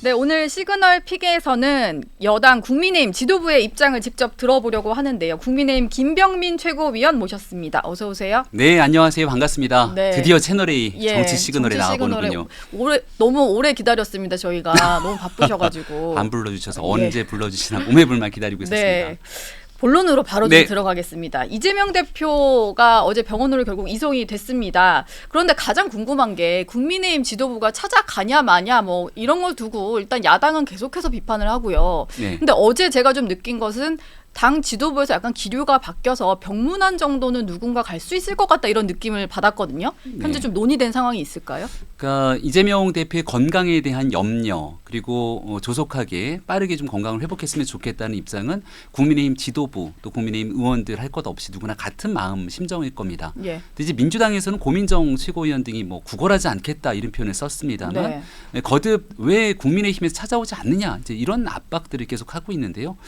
네, 오늘 시그널 픽에서는 여당 국민의힘 지도부의 입장을 직접 들어보려고 하는데요. 국민의힘 김병민 최고위원 모셨습니다. 어서 오세요. 네, 안녕하세요. 반갑습니다. 네. 드디어 채널A 예, 정치 시그널에 나와보는군요. 너무 오래 기다렸습니다. 저희가 너무 바쁘셔가지고. 안 불러주셔서 예. 언제 불러주시나 몸에 불만 기다리고 있었습니다. 네. 본론으로 바로 네. 좀 들어가겠습니다. 이재명 대표가 어제 병원으로 결국 이송이 됐습니다. 그런데 가장 궁금한 게 국민의힘 지도부가 찾아가냐 마냐 뭐 이런 걸 두고 일단 야당은 계속해서 비판을 하고요. 네. 근데 어제 제가 좀 느낀 것은 당 지도부에서 약간 기류가 바뀌어서 병문안 정도는 누군가 갈 수 있을 것 같다 이런 느낌을 받았거든요. 현재 네. 좀 논의된 상황이 있을까요? 그러니까 이재명 대표의 건강에 대한 염려 그리고 조속하게 빠르게 좀 건강을 회복했으면 좋겠다는 입장은 국민의힘 지도부 또 국민의힘 의원들 할 것 없이 누구나 같은 마음 심정일 겁니다. 예. 근데 이제 민주당에서는 고민정 최고위원 등이 뭐 구걸하지 않겠다 이런 표현을 썼습니다만 거듭 왜 국민의힘에서 찾아오지 않느냐 이제 이런 압박들을 계속 하고 있는데요.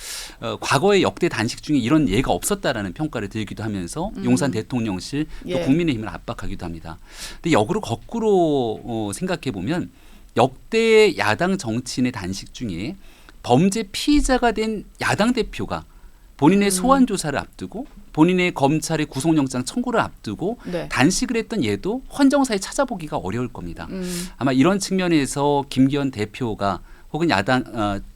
과거의 역대 단식 중에 이런 예가 없었다라는 평가를 들기도 하면서 용산 대통령실 또 예. 국민의힘을 압박하기도 합니다. 근데 역으로 거꾸로 생각해 보면 역대 야당 정치인의 단식 중에 범죄 피의자가 된 야당 대표가 본인의 소환 조사를 앞두고 본인의 검찰의 구속영장 청구를 앞두고 네. 단식을 했던 예도 헌정사에 찾아보기가 어려울 겁니다. 아마 이런 측면에서 김기현 대표가 혹은 야당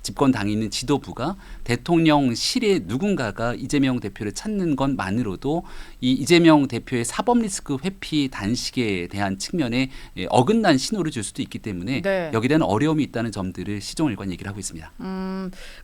집권 당에 있는 지도부가 대통령실에 누군가가 이재명 대표를 찾는 것만으로도 이 이재명 대표의 사법 리스크 회피 단식에 대한 측면에 어긋난 신호를 줄 수도 있기 때문에 네. 여기에 대한 어려움이 있다는 점들을 시종일관 얘기를 하고 있습니다.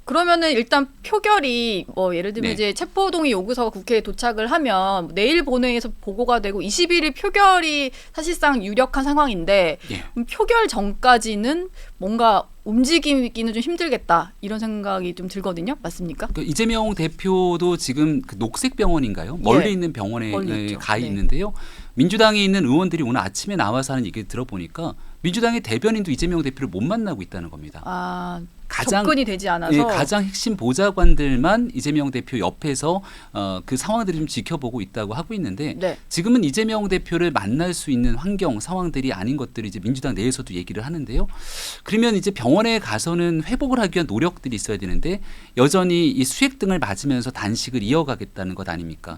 그러면은 일단 표결이 뭐 예를 들면 네. 이제 체포동의 요구서가 국회에 도착을 하면 내일 본회의에서 보고가 되고 21일 표결이 사실상 유력한 상황인데 예. 표결 전까지는 뭔가 움직이기는 좀 힘들겠다 이런 생각이 좀 들거든요. 맞습니까? 그 이재명 대표도 지금 그 녹색병원인가요? 멀리 예. 있는 병원에 멀리 있죠. 가 네. 있는데요. 민주당에 있는 의원들이 오늘 아침에 나와서 하는 얘기를 들어보니까 민주당의 대변인도 이재명 대표를 못 만나고 있다는 겁니다. 아, 가장 접근이 되지 않아서 예, 가장 핵심 보좌관들만 이재명 대표 옆에서 그 상황들을 좀 지켜보고 있다고 하고 있는데 네. 지금은 이재명 대표를 만날 수 있는 환경 상황들이 아닌 것들을 이제 민주당 내에서도 얘기를 하는데요. 그러면 이제 병원에 가서는 회복을 하기 위한 노력들이 있어야 되는데 여전히 이 수액 등을 맞으면서 단식을 이어가겠다는 것 아닙니까?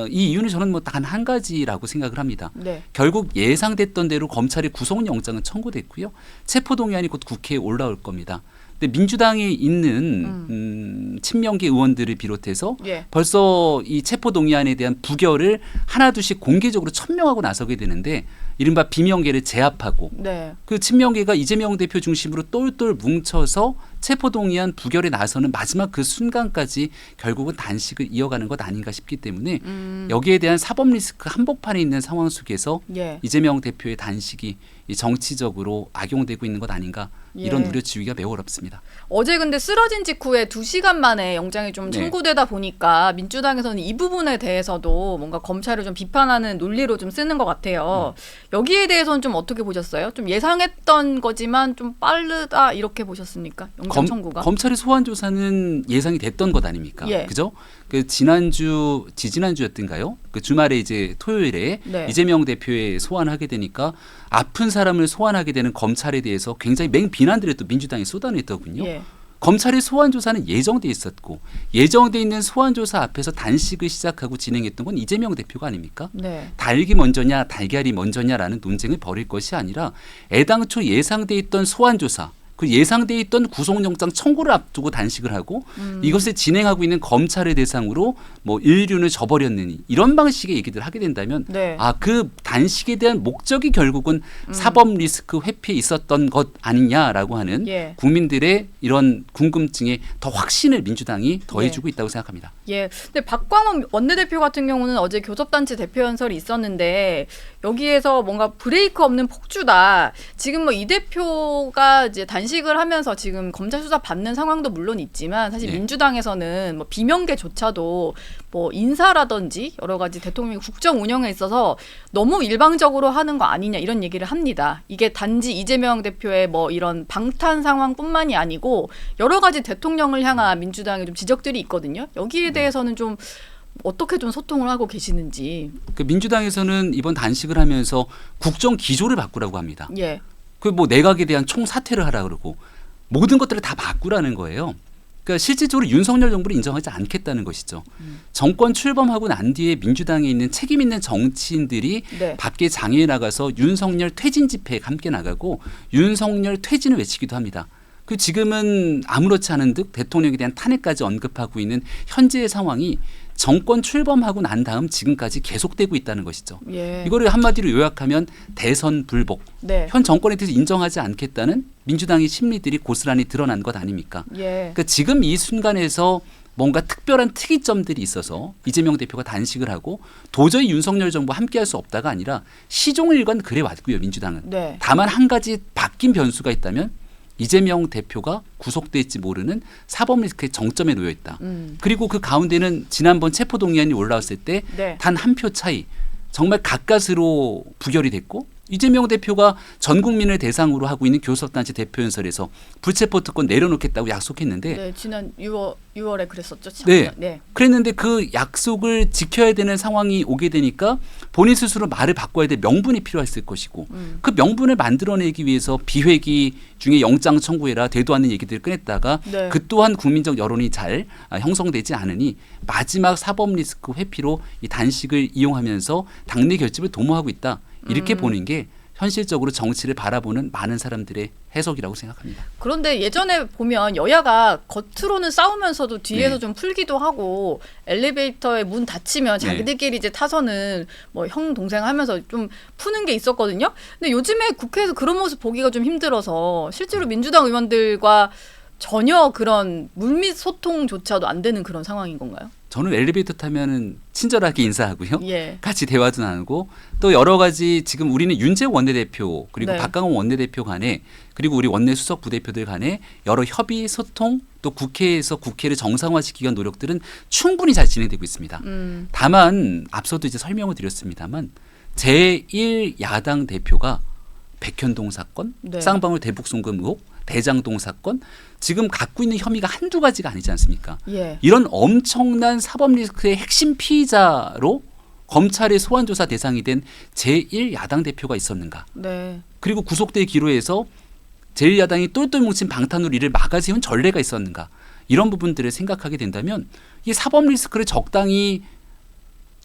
이 이유는 저는 뭐 단 한 가지라고 생각을 합니다. 네. 결국 예상됐던 대로 검찰의 구속영장은 청구됐고요. 체포동의안이 곧 국회에 올라올 겁니다. 근데 민주당에 있는 친명계 의원들을 비롯해서 예. 벌써 이 체포동의안에 대한 부결을 하나둘씩 공개적으로 천명하고 나서게 되는데 이른바 비명계를 제압하고 네. 그 친명계가 이재명 대표 중심으로 똘똘 뭉쳐서 체포동의안 부결에 나서는 마지막 그 순간까지 결국은 단식을 이어가는 것 아닌가 싶기 때문에 여기에 대한 사법 리스크 한복판에 있는 상황 속에서 예. 이재명 대표의 단식이 이 정치적으로 악용되고 있는 것 아닌가 이런 예. 우려 지우기가 매우 어렵습니다. 어제 근데 쓰러진 직후에 2시간 만에 영장이 좀 네. 청구되다 보니까 민주당에서는 이 부분에 대해서도 뭔가 검찰을 좀 비판하는 논리로 좀 쓰는 것 같아요. 여기에 대해서는 좀 어떻게 보셨어요? 좀 예상했던 거지만 좀 빠르다 이렇게 보셨습니까? 영장 청구가? 검찰의 소환 조사는 예상이 됐던 것 아닙니까? 예. 그죠? 그 지난주였던가요? 그 주말에 이제 토요일에 네. 이재명 대표의 소환하게 되니까 아픈 사람을 소환하게 되는 검찰에 대해서 굉장히 맹비난들을 또 민주당이 쏟아냈더군요. 예. 검찰의 소환 조사는 예정돼 있었고 예정돼 있는 소환 조사 앞에서 단식을 시작하고 진행했던 건 이재명 대표가 아닙니까? 네. 닭이 먼저냐 달걀이 먼저냐라는 논쟁을 벌일 것이 아니라 애당초 예상돼 있던 소환 조사 그 예상돼 있던 구속영장 청구를 앞두고 단식을 하고 이것을 진행하고 있는 검찰을 대상으로 뭐 인륜을 저버렸느니 이런 방식의 얘기들을 하게 된다면 네. 그 단식에 대한 목적이 결국은 사법 리스크 회피에 있었던 것 아니냐라고 하는 예. 국민들의 이런 궁금증에 더 확신을 민주당이 더해주고 있다고 생각합니다. 예. 근데 박광원 원내대표 같은 경우는 어제 교섭단체 대표 연설이 있었는데 여기에서 뭔가 브레이크 없는 폭주다. 지금 뭐 이 대표가 이제 단식을 하면서 지금 검찰 수사 받는 상황도 물론 있지만 사실 네. 민주당에서는 뭐 비명계조차도 뭐 인사라든지 여러 가지 대통령의 국정 운영에 있어서 너무 일방적으로 하는 거 아니냐 이런 얘기를 합니다. 이게 단지 이재명 대표의 뭐 이런 방탄 상황뿐만이 아니고 여러 가지 대통령을 향한 민주당의 좀 지적들이 있거든요. 여기에 대해서는 좀 어떻게 좀 소통을 하고 계시는지. 그 민주당에서는 이번 단식을 하면서 국정 기조를 바꾸라고 합니다. 예. 그 뭐 내각에 대한 총사퇴를 하라 그러고 모든 것들을 다 바꾸라는 거예요. 그러니까 실질적으로 윤석열 정부를 인정하지 않겠다는 것이죠. 정권 출범하고 난 뒤에 민주당에 있는 책임 있는 정치인들이 네. 밖에 장애에 나가서 윤석열 퇴진 집회에 함께 나가고 윤석열 퇴진을 외치기도 합니다. 그 지금은 아무렇지 않은 듯 대통령에 대한 탄핵까지 언급하고 있는 현재의 상황이 정권 출범하고 난 다음 지금까지 계속되고 있다는 것이죠. 예. 이거를 한마디로 요약하면 대선 불복. 네. 현 정권에 대해서 인정하지 않겠다는 민주당의 심리들이 고스란히 드러난 것 아닙니까? 예. 그러니까 지금 이 순간에서 뭔가 특별한 특이점들이 있어서 이재명 대표가 단식을 하고 도저히 윤석열 정부와 함께할 수 없다가 아니라 시종일관 그래 왔고요. 민주당은. 네. 다만 한 가지 바뀐 변수가 있다면 이재명 대표가 구속될지 모르는 사법 리스크의 정점에 놓여 있다. 그리고 그 가운데는 지난번 체포동의안이 올라왔을 때 네. 단 한 표 차이 정말 가까스로 부결이 됐고 이재명 대표가 전 국민을 대상으로 하고 있는 교섭단체 대표연설에서 불체포 특권 내려놓겠다고 약속했는데 네, 지난 6월에 그랬었죠. 네. 네. 그랬는데 그 약속을 지켜야 되는 상황이 오게 되니까 본인 스스로 말을 바꿔야 될 명분이 필요했을 것이고 그 명분을 만들어내기 위해서 비회기 중에 영장 청구해라 되도 않는 얘기들을 꺼냈다가 네. 그 또한 국민적 여론이 잘 형성되지 않으니 마지막 사법 리스크 회피로 이 단식을 이용하면서 당내 결집을 도모하고 있다. 이렇게 보는 게 현실적으로 정치를 바라보는 많은 사람들의 해석이라고 생각합니다. 그런데 예전에 보면 여야가 겉으로는 싸우면서도 뒤에서 네. 좀 풀기도 하고 엘리베이터에 문 닫히면 네. 자기들끼리 이제 타서는 뭐 형 동생 하면서 좀 푸는 게 있었거든요. 근데 요즘에 국회에서 그런 모습 보기가 좀 힘들어서 실제로 민주당 의원들과 전혀 그런 물밑 소통조차도 안 되는 그런 상황인 건가요? 저는 엘리베이터 타면은 친절하게 인사하고요. 예. 같이 대화도 나누고 또 여러 가지 지금 우리는 윤재욱 원내대표 그리고 네. 박강원 원내대표 간에 그리고 우리 원내 수석 부대표들 간에 여러 협의 소통 또 국회에서 국회를 정상화시키기 위한 노력들은 충분히 잘 진행되고 있습니다. 다만 앞서도 이제 설명을 드렸습니다만 제1야당 대표가 백현동 사건, 네. 쌍방울 대북 송금 의혹, 대장동 사건 지금 갖고 있는 혐의가 한두 가지가 아니지 않습니까? 예. 이런 엄청난 사법 리스크의 핵심 피의자로 검찰의 소환 조사 대상이 된 제1야당 대표가 있었는가? 네. 그리고 구속될 기로에서 제1야당이 똘똘 뭉친 방탄으로 이를 막아세운 전례가 있었는가? 이런 부분들을 생각하게 된다면 이 사법 리스크를 적당히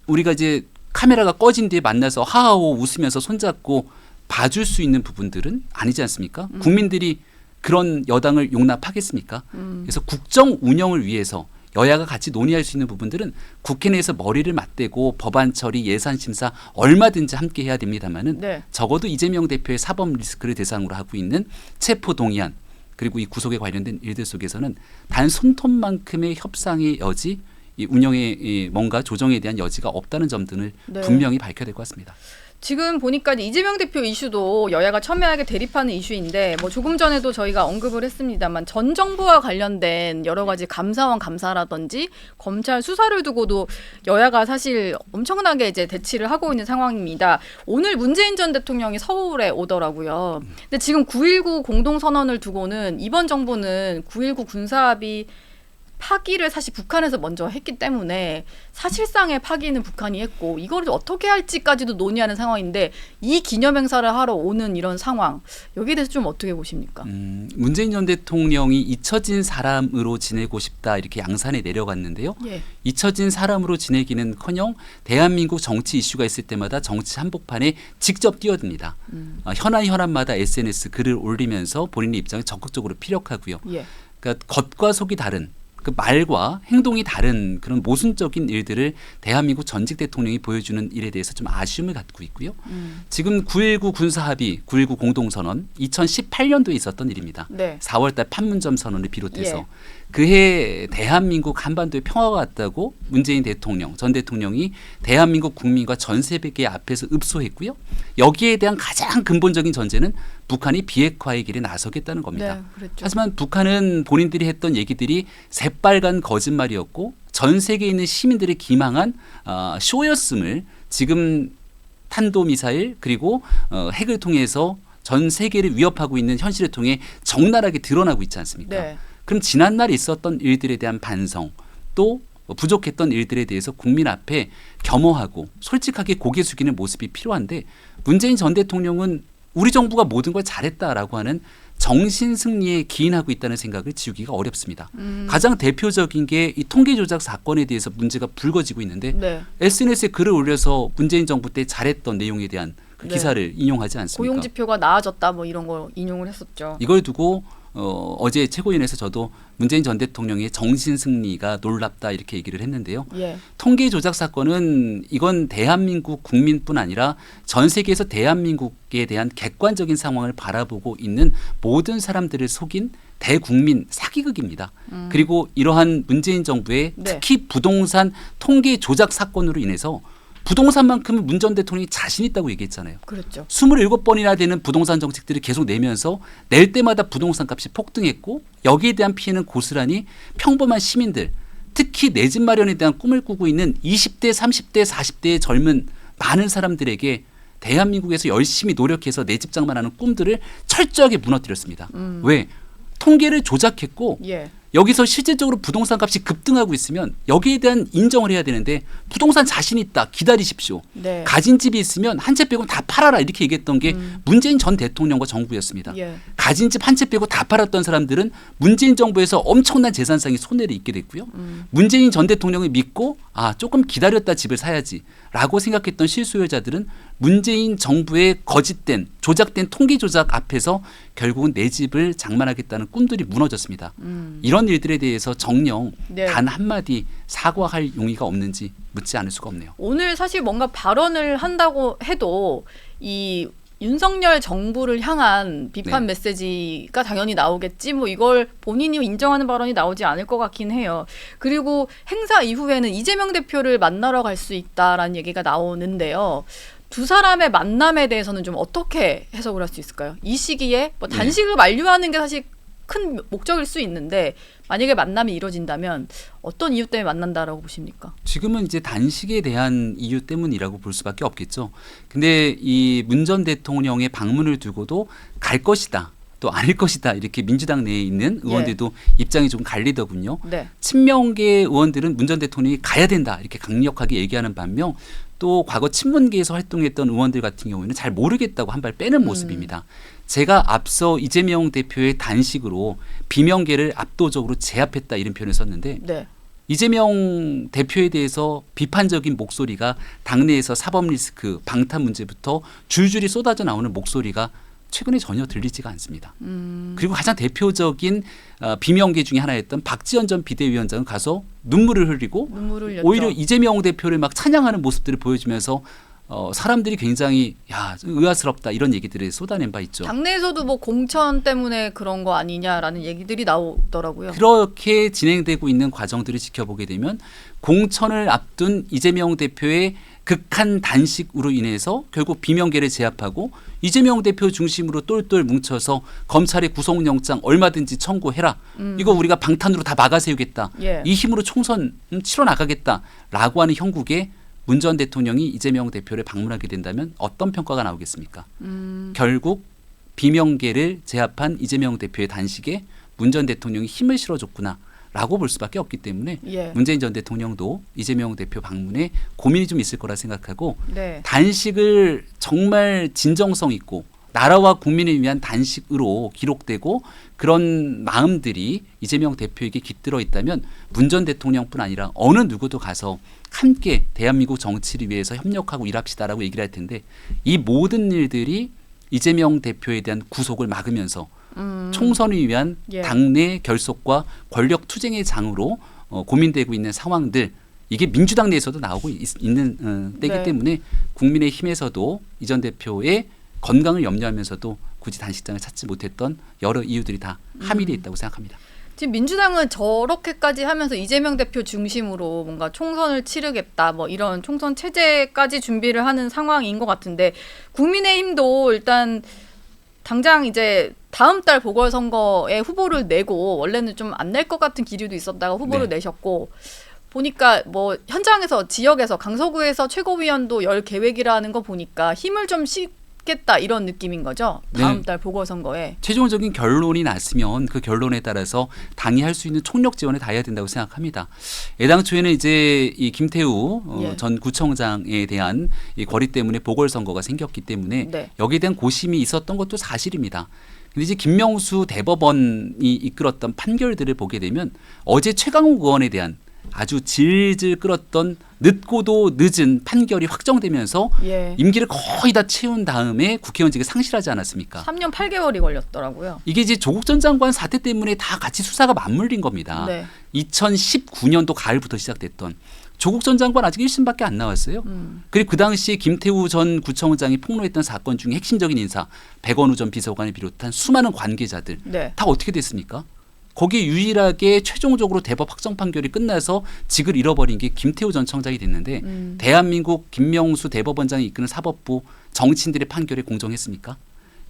우리가 이제 카메라가 꺼진 뒤에 만나서 하하호 웃으면서 손잡고 봐줄 수 있는 부분들은 아니지 않습니까? 국민들이 그런 여당을 용납하겠습니까? 그래서 국정 운영을 위해서 여야가 같이 논의할 수 있는 부분들은 국회 내에서 머리를 맞대고 법안 처리, 예산 심사 얼마든지 함께 해야 됩니다만은 네. 적어도 이재명 대표의 사법 리스크를 대상으로 하고 있는 체포 동의안 그리고 이 구속에 관련된 일들 속에서는 단 손톱만큼의 협상의 여지, 이 운영의 이 뭔가 조정에 대한 여지가 없다는 점들을 네. 분명히 밝혀야 될 것 같습니다. 지금 보니까 이재명 대표 이슈도 여야가 첨예하게 대립하는 이슈인데 뭐 조금 전에도 저희가 언급을 했습니다만 전 정부와 관련된 여러 가지 감사원 감사라든지 검찰 수사를 두고도 여야가 사실 엄청나게 이제 대치를 하고 있는 상황입니다. 오늘 문재인 전 대통령이 서울에 오더라고요. 근데 지금 9.19 공동선언을 두고는 이번 정부는 9.19 군사합의 파기를 사실 북한에서 먼저 했기 때문에 사실상의 파기는 북한이 했고 이거를 어떻게 할지까지도 논의하는 상황인데 이 기념행사를 하러 오는 이런 상황 여기에 대해서 좀 어떻게 보십니까? 문재인 전 대통령이 잊혀진 사람으로 지내고 싶다 이렇게 양산에 내려갔는데요. 예. 잊혀진 사람으로 지내기는커녕 대한민국 정치 이슈가 있을 때마다 정치 한복판에 직접 뛰어듭니다. 현안마다 SNS 글을 올리면서 본인의 입장을 적극적으로 피력하고요. 예. 그러니까 겉과 속이 다른 그 말과 행동이 다른 그런 모순적인 일들을 대한민국 전직 대통령이 보여주는 일에 대해서 좀 아쉬움을 갖고 있고요. 지금 9.19 군사합의, 9.19 공동선언 2018년도에 있었던 일입니다. 네. 4월달 판문점 선언을 비롯해서 예. 그해 대한민국 한반도에 평화가 왔다고 문재인 대통령, 전 대통령이 대한민국 국민과 전 세계 앞에서 읍소했고요. 여기에 대한 가장 근본적인 전제는 북한이 비핵화의 길에 나서겠다는 겁니다. 네, 그랬죠. 하지만 북한은 본인들이 했던 얘기들이 새빨간 거짓말이었고 전 세계에 있는 시민들이 기망한 쇼였음을 지금 탄도미사일 그리고 핵을 통해서 전 세계를 위협하고 있는 현실을 통해 적나라하게 드러나고 있지 않습니까? 네. 그럼 지난날 있었던 일들에 대한 반성 또 부족했던 일들에 대해서 국민 앞에 겸허하고 솔직하게 고개 숙이는 모습이 필요한데 문재인 전 대통령은 우리 정부가 모든 걸 잘했다라고 하는 정신 승리에 기인하고 있다는 생각을 지우기가 어렵습니다. 가장 대표적인 게 이 통계 조작 사건에 대해서 문제가 불거지고 있는데 네. SNS에 글을 올려서 문재인 정부 때 잘했던 내용에 대한 그 네. 기사를 인용하지 않습니까? 고용 지표가 나아졌다 뭐 이런 거 인용을 했었죠. 이걸 두고 어제 최고위원회에서 저도 문재인 전 대통령의 정신 승리가 놀랍다 이렇게 얘기를 했는데요. 예. 통계 조작 사건은 이건 대한민국 국민뿐 아니라 전 세계에서 대한민국에 대한 객관적인 상황을 바라보고 있는 모든 사람들을 속인 대국민 사기극입니다. 그리고 이러한 문재인 정부의 네. 특히 부동산 통계 조작 사건으로 인해서 부동산만큼은 문 전 대통령이 자신 있다고 얘기했잖아요. 그렇죠. 27번이나 되는 부동산 정책들을 계속 내면서 낼 때마다 부동산 값이 폭등했고 여기에 대한 피해는 고스란히 평범한 시민들 특히 내 집 마련에 대한 꿈을 꾸고 있는 20대, 30대, 40대의 젊은 많은 사람들에게 대한민국에서 열심히 노력해서 내 집 장만하는 꿈들을 철저하게 무너뜨렸습니다. 왜? 통계를 조작했고 예. 여기서 실질적으로 부동산 값이 급등하고 있으면 여기에 대한 인정을 해야 되는데 부동산 자신 있다 기다리십시오. 네. 가진 집이 있으면 한 채 빼고 다 팔아라 이렇게 얘기했던 게 문재인 전 대통령과 정부였습니다. 예. 가진 집 한 채 빼고 다 팔았던 사람들은 문재인 정부에서 엄청난 재산상의 손해를 입게 됐고요. 문재인 전 대통령을 믿고 조금 기다렸다 집을 사야지 라고 생각했던 실소유자들은 문재인 정부의 거짓된 조작된 통계 조작 앞에서 결국은 내 집을 장만하겠다는 꿈들이 무너졌습니다. 이런 일들에 대해서 정녕 네. 단 한마디 사과할 용의가 없는지 묻지 않을 수가 없네요. 오늘 사실 뭔가 발언을 한다고 해도 이 윤석열 정부를 향한 비판 네. 메시지가 당연히 나오겠지. 뭐 이걸 본인이 인정하는 발언이 나오지 않을 것 같긴 해요. 그리고 행사 이후에는 이재명 대표를 만나러 갈 수 있다라는 얘기가 나오는데요. 두 사람의 만남에 대해서는 좀 어떻게 해석을 할 수 있을까요? 이 시기에 뭐 단식을 만류하는 게 사실 큰 목적일 수 있는데 만약에 만남이 이루어진다면 어떤 이유 때문에 만난다라고 보십니까? 지금은 이제 단식에 대한 이유 때문이라고 볼 수밖에 없겠죠. 근데 이 문 전 대통령의 방문을 두고도 갈 것이다. 또 아닐 것이다. 이렇게 민주당 내에 있는 의원들도 입장이 좀 갈리더군요. 네. 친명계 의원들은 문 전 대통령이 가야 된다. 이렇게 강력하게 얘기하는 반면 또 과거 친문계에서 활동했던 의원들 같은 경우에는 잘 모르겠다고 한 발 빼는 모습입니다. 제가 앞서 이재명 대표의 단식으로 비명계를 압도적으로 제압했다 이런 표현을 썼는데 네. 이재명 대표에 대해서 비판적인 목소리가 당내에서 사법 리스크, 방탄 문제부터 줄줄이 쏟아져 나오는 목소리가 최근에 전혀 들리지가 않습니다. 그리고 가장 대표적인 비명계 중에 하나였던 박지원 전 비대위원장은 가서 눈물을 흘리고 눈물을 흘렸죠. 오히려 이재명 대표를 막 찬양하는 모습들을 보여주면서 사람들이 굉장히 의아스럽다 이런 얘기들을 쏟아낸 바 있죠. 당내에서도 뭐 공천 때문에 그런 거 아니냐라는 얘기들이 나오더라고요. 그렇게 진행되고 있는 과정들을 지켜보게 되면 공천을 앞둔 이재명 대표의 극한 단식으로 인해서 결국 비명계를 제압하고 이재명 대표 중심으로 똘똘 뭉쳐서 검찰의 구속영장 얼마든지 청구해라. 이거 우리가 방탄으로 다 막아세우겠다. 예. 이 힘으로 총선 치러 나가겠다라고 하는 형국에 문 전 대통령이 이재명 대표를 방문하게 된다면 어떤 평가가 나오겠습니까? 결국 비명계를 제압한 이재명 대표의 단식에 문 전 대통령이 힘을 실어줬구나. 라고 볼 수밖에 없기 때문에 예. 문재인 전 대통령도 이재명 대표 방문에 고민이 좀 있을 거라 생각하고 네. 단식을 정말 진정성 있고 나라와 국민을 위한 단식으로 기록되고 그런 마음들이 이재명 대표에게 깃들어 있다면 문 전 대통령뿐 아니라 어느 누구도 가서 함께 대한민국 정치를 위해서 협력하고 일합시다라고 얘기를 할 텐데 이 모든 일들이 이재명 대표에 대한 구속을 막으면서 총선을 위한 예. 당내 결속과 권력 투쟁의 장으로 고민되고 있는 상황들 이게 민주당 내에서도 나오고 있는 때이기 네. 때문에 국민의힘에서도 이 전 대표의 건강을 염려하면서도 굳이 단식장을 찾지 못했던 여러 이유들이 다 함의되어 있다고 생각합니다. 지금 민주당은 저렇게까지 하면서 이재명 대표 중심으로 뭔가 총선을 치르겠다 뭐 이런 총선 체제까지 준비를 하는 상황인 것 같은데 국민의힘도 일단 당장 이제 다음 달 보궐선거에 후보를 내고 원래는 좀 안 낼 것 같은 기류도 있었다가 후보를 네. 내셨고 보니까 뭐 현장에서 지역에서 강서구에서 최고위원도 열 계획이라는 거 보니까 힘을 좀 싣겠다 이런 느낌인 거죠. 다음 네. 달 보궐선거에. 최종적인 결론이 났으면 그 결론에 따라서 당이 할 수 있는 총력 지원을 다해야 된다고 생각합니다. 애당초에는 이제 이 김태우 예. 전 구청장에 대한 이 거리 때문에 보궐선거가 생겼기 때문에 네. 여기에 대한 고심이 있었던 것도 사실입니다. 근데 이제 김명수 대법원이 이끌었던 판결들을 보게 되면 어제 최강욱 의원에 대한 아주 질질 끌었던 늦고도 늦은 판결이 확정되면서 예. 임기를 거의 다 채운 다음에 국회의원직을 상실하지 않았습니까? 3년 8개월이 걸렸더라고요. 이게 이제 조국 전 장관 사태 때문에 다 같이 수사가 맞물린 겁니다. 네. 2019년도 가을부터 시작됐던 조국 전 장관 아직 1심밖에 안 나왔어요. 그리고 그 당시에 김태우 전 구청장이 폭로했던 사건 중에 핵심적인 인사 백원우 전 비서관을 비롯한 수많은 관계자들 네. 다 어떻게 됐습니까? 거기에 유일하게 최종적으로 대법 확정 판결이 끝나서 직을 잃어버린 게 김태우 전 청장이 됐는데 대한민국 김명수 대법원장이 이끄는 사법부 정치인들의 판결에 공정했습니까?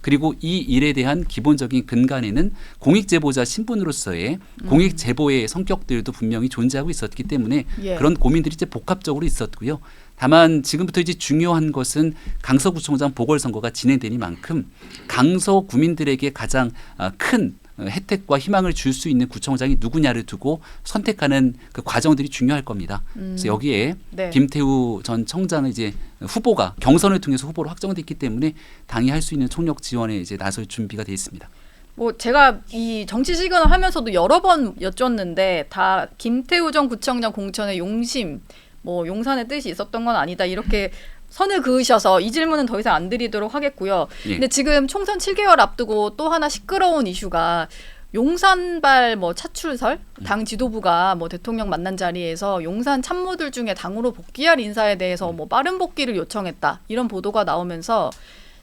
그리고 이 일에 대한 기본적인 근간에는 공익제보자 신분으로서의 공익제보의 성격들도 분명히 존재하고 있었기 때문에 예. 그런 고민들이 이제 복합적으로 있었고요. 다만 지금부터 이제 중요한 것은 강서구청장 보궐선거가 진행되니만큼 강서 구민들에게 가장 큰 혜택과 희망을 줄 수 있는 구청장이 누구냐를 두고 선택하는 그 과정들이 중요할 겁니다. 그래서 여기에 네. 김태우 전 청장은 이제 후보가 경선을 통해서 후보로 확정됐기 때문에 당이 할 수 있는 총력 지원에 이제 나설 준비가 돼 있습니다. 뭐 제가 이 정치 시간을 하면서도 여러 번 여쭸는데 다 김태우 전 구청장 공천의 용심, 뭐 용산의 뜻이 있었던 건 아니다 이렇게 선을 그으셔서 이 질문은 더 이상 안 드리도록 하겠고요. 예. 근데 지금 총선 7개월 앞두고 또 하나 시끄러운 이슈가 용산발 뭐 차출설 당 지도부가 뭐 대통령 만난 자리에서 용산 참모들 중에 당으로 복귀할 인사에 대해서 뭐 빠른 복귀를 요청했다 이런 보도가 나오면서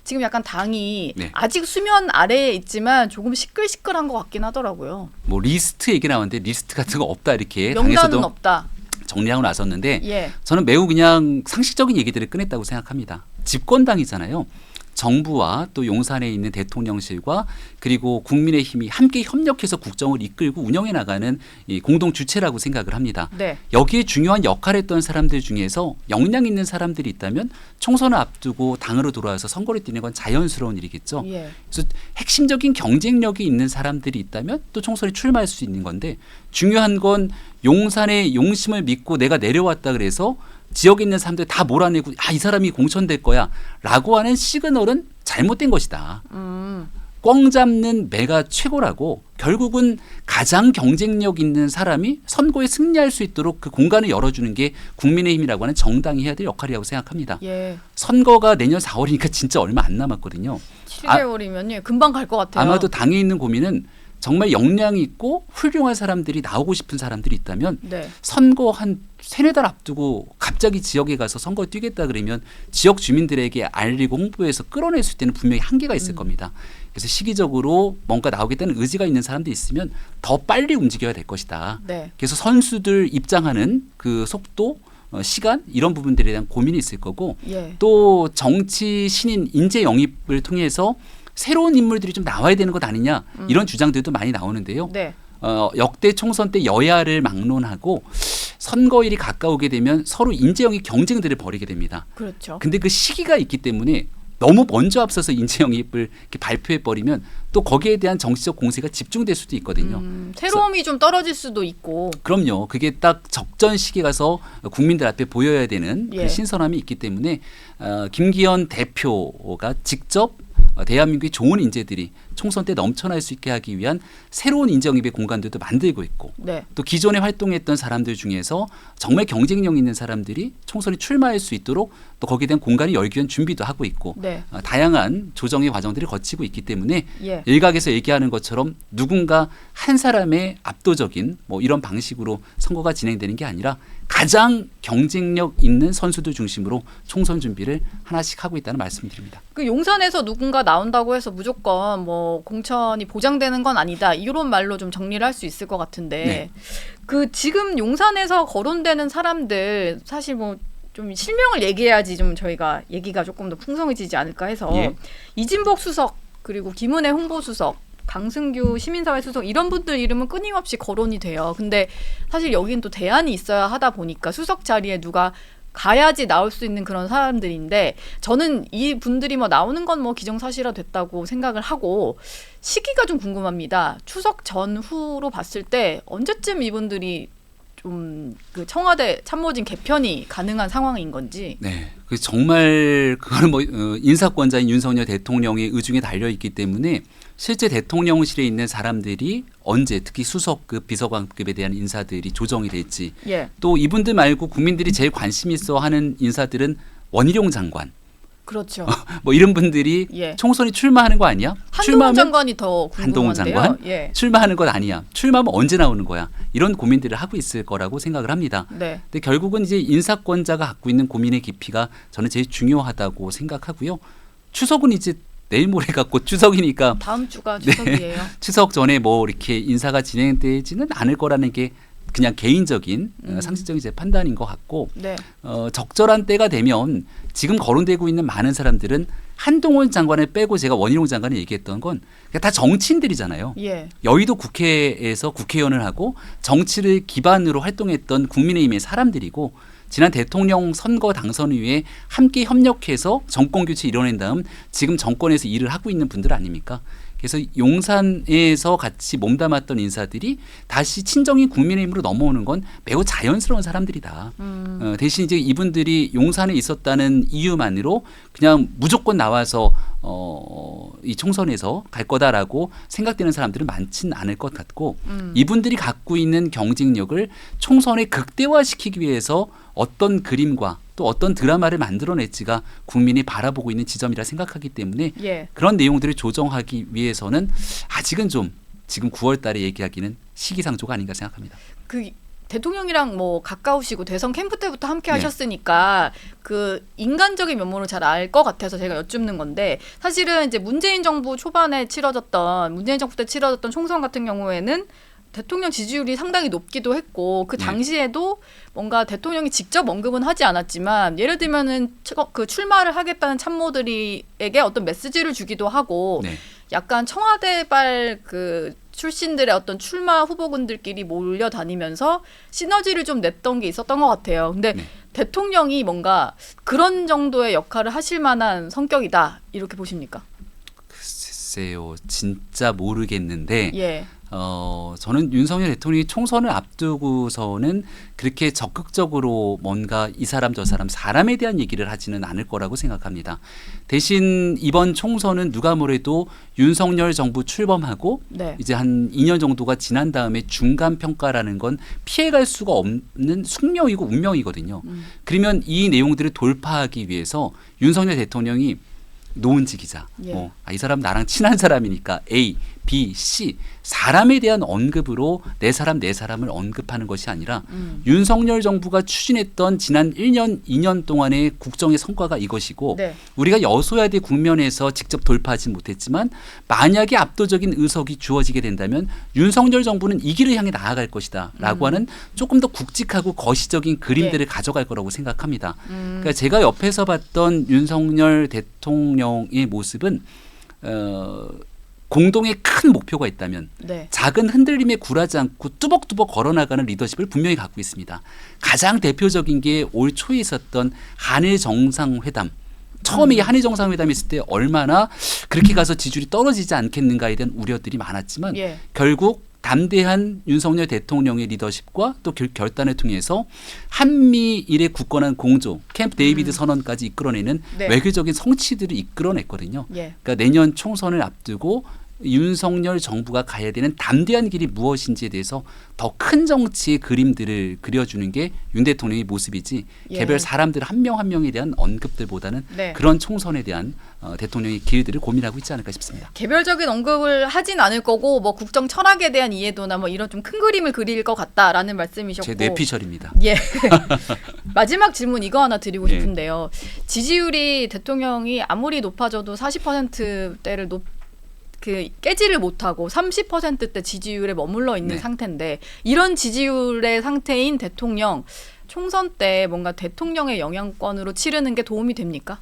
지금 약간 당이 네. 아직 수면 아래에 있지만 조금 시끌시끌한 것 같긴 하더라고요. 뭐 리스트 얘기 나왔는데 리스트 같은 거 없다 이렇게 명단은 당에서도 없다. 정리하고 나섰는데 예. 저는 매우 그냥 상식적인 얘기들을 꺼냈다고 생각합니다. 집권당이잖아요. 정부와 또 용산에 있는 대통령실과 그리고 국민의힘이 함께 협력해서 국정을 이끌고 운영해 나가는 이 공동 주체라고 생각을 합니다. 네. 여기에 중요한 역할을 했던 사람들 중에서 역량 있는 사람들이 있다면 총선을 앞두고 당으로 돌아와서 선거를 뛰는 건 자연스러운 일이겠죠. 예. 그래서 핵심적인 경쟁력이 있는 사람들이 있다면 또 총선에 출마할 수 있는 건데 중요한 건 용산의 용심을 믿고 내가 내려왔다 그래서 지역에 있는 사람들 다 몰아내고 이 사람이 공천될 거야 라고 하는 시그널은 잘못된 것이다. 꽝 잡는 매가 최고라고 결국은 가장 경쟁력 있는 사람이 선거에 승리할 수 있도록 그 공간을 열어주는 게 국민의힘이라고 하는 정당이 해야 될 역할이라고 생각합니다. 예. 선거가 내년 4월이니까 진짜 얼마 안 남았거든요. 7개월이면요. 금방 갈 것 같아요. 아마도 당에 있는 고민은 정말 역량이 있고 훌륭한 사람들이 나오고 싶은 사람들이 있다면 네. 선거 한 3-4달 앞두고 갑자기 지역에 가서 선거 뛰겠다 그러면 지역 주민들에게 알리고 홍보해서 끌어낼 수 있는 분명히 한계가 있을 겁니다. 그래서 시기적으로 뭔가 나오겠다는 의지가 있는 사람들이 있으면 더 빨리 움직여야 될 것이다. 네. 그래서 선수들 입장하는 그 속도, 시간 이런 부분들에 대한 고민이 있을 거고 예. 또 정치 신인 인재 영입을 통해서 새로운 인물들이 좀 나와야 되는 것 아니냐 이런 주장들도 많이 나오는데요. 네. 역대 총선 때 여야를 막론하고 선거일이 가까우게 되면 서로 인재 영입 경쟁들을 벌이게 됩니다. 그렇죠. 근데 그 시기가 있기 때문에 너무 먼저 앞서서 인재 영입을 이렇게 발표해 버리면 또 거기에 대한 정치적 공세가 집중될 수도 있거든요. 새로움이 좀 떨어질 수도 있고. 그럼요. 그게 딱 적전 시기에 가서 국민들 앞에 보여야 되는 예. 그 신선함이 있기 때문에 김기현 대표가 직접 대한민국의 좋은 인재들이 총선 때 넘쳐날 수 있게 하기 위한 새로운 인재 영입의 공간들도 만들고 있고 네. 또 기존에 활동했던 사람들 중에서 정말 경쟁력 있는 사람들이 총선에 출마할 수 있도록 또 거기에 대한 공간을 열기 위한 준비도 하고 있고 네. 다양한 조정의 과정들을 거치고 있기 때문에 예. 일각에서 얘기하는 것처럼 누군가 한 사람의 압도적인 뭐 이런 방식으로 선거가 진행되는 게 아니라 가장 경쟁력 있는 선수들 중심으로 총선 준비를 하나씩 하고 있다는 말씀드립니다. 그 용산에서 누군가 나온다고 해서 무조건 뭐 공천이 보장되는 건 아니다. 이런 말로 좀 정리를 할 수 있을 것 같은데 네. 그 지금 용산에서 거론되는 사람들 사실 뭐 좀 실명을 얘기해야지 좀 저희가 얘기가 조금 더 풍성해지지 않을까 해서 예. 이진복 수석 그리고 김은혜 홍보수석 강승규 시민사회 수석 이런 분들 이름은 끊임없이 거론이 돼요. 근데 사실 여기는 또 대안이 있어야 하다 보니까 수석 자리에 누가 가야지 나올 수 있는 그런 사람들인데 저는 이 분들이 뭐 나오는 건 뭐 기정사실화 됐다고 생각을 하고 시기가 좀 궁금합니다. 추석 전후로 봤을 때 언제쯤 이분들이 좀 그 청와대 참모진 개편이 가능한 상황인 건지. 네, 그 정말 그거는 뭐 인사권자인 윤석열 대통령의 의중에 달려 있기 때문에 실제 대통령실에 있는 사람들이 언제 특히 수석급, 비서관급에 대한 인사들이 조정이 될지 예. 또 이분들 말고 국민들이 제일 관심 있어 하는 인사들은 원희룡 장관 그렇죠. 뭐 이런 분들이 예. 총선에 출마하는 거 아니야? 한동훈 장관이 더 한동훈 궁금한데요. 장관 예. 출마하는 것 아니야? 출마하면 언제 나오는 거야? 이런 고민들을 하고 있을 거라고 생각을 합니다. 네. 근데 결국은 이제 인사권자가 갖고 있는 고민의 깊이가 저는 제일 중요하다고 생각하고요. 추석은 이제 내일 모레가 곧 추석이니까 다음 주가 추석이에요. 추석 전에 뭐 이렇게 인사가 진행되지는 않을 거라는 게 그냥 개인적인 상식적인 제 판단인 것 같고 네. 적절한 때가 되면 지금 거론되고 있는 많은 사람들은 한동훈 장관을 빼고 제가 원희룡 장관이 얘기했던 건 다 정치인들이잖아요. 예. 여의도 국회에서 국회의원을 하고 정치를 기반으로 활동했던 국민의힘의 사람들이고 지난 대통령 선거 당선 이후에 함께 협력해서 정권 교체 이뤄낸 다음 지금 정권에서 일을 하고 있는 분들 아닙니까? 그래서 용산에서 같이 몸담았던 인사들이 다시 친정인 국민의힘으로 넘어오는 건 매우 자연스러운 사람들이다. 대신 이제 이분들이 용산에 있었다는 이유만으로 그냥 무조건 나와서 이 총선에서 갈 거다라고 생각되는 사람들은 많지는 않을 것 같고 이분들이 갖고 있는 경쟁력을 총선에 극대화시키기 위해서 어떤 그림과 또 어떤 드라마를 만들어낼지가 국민이 바라보고 있는 지점이라 생각하기 때문에 예. 그런 내용들을 조정하기 위해서는 아직은 좀 지금 9월 달에 얘기하기는 시기상조가 아닌가 생각합니다. 그 대통령이랑 뭐 가까우시고 대선 캠프 때부터 함께 네. 하셨으니까 그 인간적인 면모를 잘 알 것 같아서 제가 여쭙는 건데 사실은 이제 문재인 정부 초반에 치러졌던 문재인 정부 때 치러졌던 총선 같은 경우에는 대통령 지지율이 상당히 높기도 했고 그 네. 당시에도 뭔가 대통령이 직접 언급은 하지 않았지만 예를 들면은 그 출마를 하겠다는 참모들에게 어떤 메시지를 주기도 하고 네. 약간 청와대발 그 출신들의 어떤 출마 후보군들끼리 몰려다니면서 시너지를 좀 냈던 게 있었던 것 같아요. 근데 네. 대통령이 뭔가 그런 정도의 역할을 하실 만한 성격이다 이렇게 보십니까? 글쎄요, 진짜 모르겠는데 예. 저는 윤석열 대통령이 총선을 앞두고서는 그렇게 적극적으로 뭔가 이 사람 저 사람 사람에 대한 얘기를 하지는 않을 거라고 생각합니다. 대신 이번 총선은 누가 뭐래도 윤석열 정부 출범하고 네. 이제 한 2년 정도가 지난 다음에 중간 평가라는 건 피해갈 수가 없는 숙명이고 운명이거든요. 그러면 이 내용들을 돌파하기 위해서 윤석열 대통령이 노은지 기자, 예. 이 사람 나랑 친한 사람이니까 A, B, C 사람에 대한 언급으로 내 사람을 언급하는 것이 아니라 윤석열 정부가 추진했던 지난 1년, 2년 동안의 국정의 성과가 이것이고 네. 우리가 여소야대 국면에서 직접 돌파하지 못했지만 만약에 압도적인 의석이 주어지게 된다면 윤석열 정부는 이 길을 향해 나아갈 것이다 라고 하는 조금 더 굵직하고 거시적인 그림들을 가져갈 거라고 생각합니다. 그러니까 제가 옆에서 봤던 윤석열 대통령의 모습은 공동의 큰 목표가 있다면 네. 작은 흔들림에 굴하지 않고 뚜벅뚜벅 걸어나가는 리더십을 분명히 갖고 있습니다. 가장 대표적인 게 올 초에 있었던 한일 정상회담. 처음에 이 한일 정상회담이 있을 때 얼마나 그렇게 가서 지지율이 떨어지지 않겠는가에 대한 우려들이 많았지만 예. 결국 담대한 윤석열 대통령의 리더십과 또 결단을 통해서 한미일의 굳건한 공조, 캠프 데이비드 선언까지 이끌어내는 네. 외교적인 성취들을 이끌어냈거든요. 예. 그러니까 내년 총선을 앞두고 윤석열 정부가 가야 되는 담대한 길이 무엇인지에 대해서 더 큰 정치의 그림들을 그려주는 게 윤 대통령의 모습이지 예. 개별 사람들 한 명 한 명에 대한 언급들보다는 네. 그런 총선에 대한 대통령의 길들을 고민하고 있지 않을까 싶습니다. 개별적인 언급을 하진 않을 거고 뭐 국정 철학에 대한 이해도나 뭐 이런 좀 큰 그림을 그릴 것 같다라는 말씀이셨고 제 뇌피셜입니다. 예. 마지막 질문 이거 하나 드리고 예. 싶은데요. 지지율이 대통령이 아무리 높아져도 40%대를 깨지를 못하고 30%대 지지율에 머물러 있는 네. 상태인데 이런 지지율의 상태인 대통령 총선 때 뭔가 대통령의 영향권으로 치르는 게 도움이 됩니까?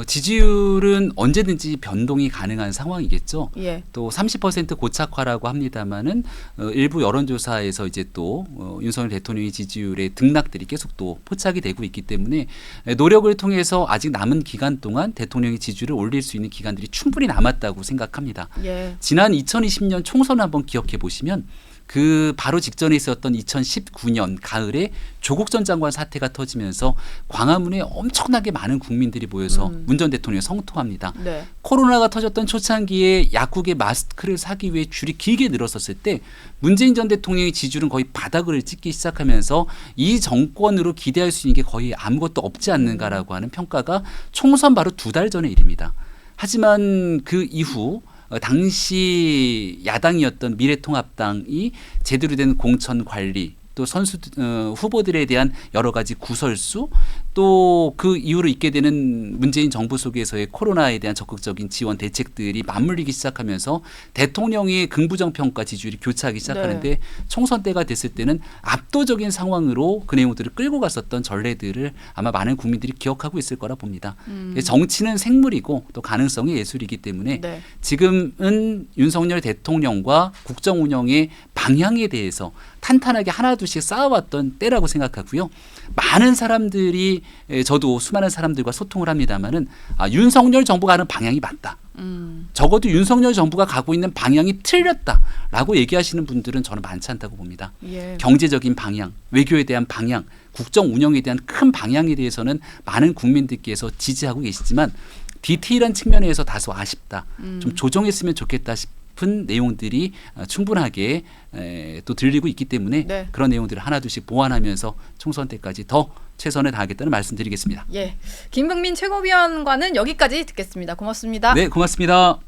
지지율은 언제든지 변동이 가능한 상황이겠죠. 예. 또 30% 고착화라고 합니다만은 일부 여론조사에서 이제 또 윤석열 대통령의 지지율의 등락들이 계속 또 포착이 되고 있기 때문에 노력을 통해서 아직 남은 기간 동안 대통령의 지지율을 올릴 수 있는 기간들이 충분히 남았다고 생각합니다. 예. 지난 2020년 총선을 한번 기억해 보시면 그 바로 직전에 있었던 2019년 가을에 조국 전 장관 사태가 터지면서 광화문에 엄청나게 많은 국민들이 모여서 문 전 대통령을 성토합니다. 네. 코로나가 터졌던 초창기에 약국에 마스크를 사기 위해 줄이 길게 늘었었을 때 문재인 전 대통령의 지지율은 거의 바닥을 찍기 시작하면서 이 정권으로 기대할 수 있는 게 거의 아무것도 없지 않는가라고 하는 평가가 총선 바로 2달 전의 일입니다. 하지만 그 이후 당시 야당이었던 미래통합당이 제대로 된 공천 관리 또 선수 후보들에 대한 여러 가지 구설수 또 그 이후로 있게 되는 문재인 정부 속에서의 코로나에 대한 적극적인 지원 대책들이 맞물리기 시작하면서 대통령의 긍부정 평가 지지율이 교차하기 시작하는데 네. 총선 때가 됐을 때는 압도적인 상황으로 그 내용들을 끌고 갔었던 전례들을 아마 많은 국민들이 기억하고 있을 거라 봅니다. 정치는 생물이고 또 가능성이 예술이기 때문에 네. 지금은 윤석열 대통령과 국정 운영의 방향에 대해서 탄탄하게 하나둘씩 쌓아왔던 때라고 생각하고요. 많은 사람들이 저도 수많은 사람들과 소통을 합니다마는 윤석열 정부가 하는 방향이 맞다. 적어도 윤석열 정부가 가고 있는 방향이 틀렸다라고 얘기하시는 분들은 저는 많지 않다고 봅니다. 예. 경제적인 방향, 외교에 대한 방향, 국정 운영에 대한 큰 방향에 대해서는 많은 국민들께서 지지하고 계시지만 디테일한 측면에서 다소 아쉽다. 좀 조정했으면 좋겠다 싶은 내용들이 충분하게 또 들리고 있기 때문에 네. 그런 내용들을 하나둘씩 보완하면서 총선 때까지 더 최선을 다하겠다는 말씀드리겠습니다. 예. 김병민 최고위원과는 여기까지 듣겠습니다. 고맙습니다. 네, 고맙습니다.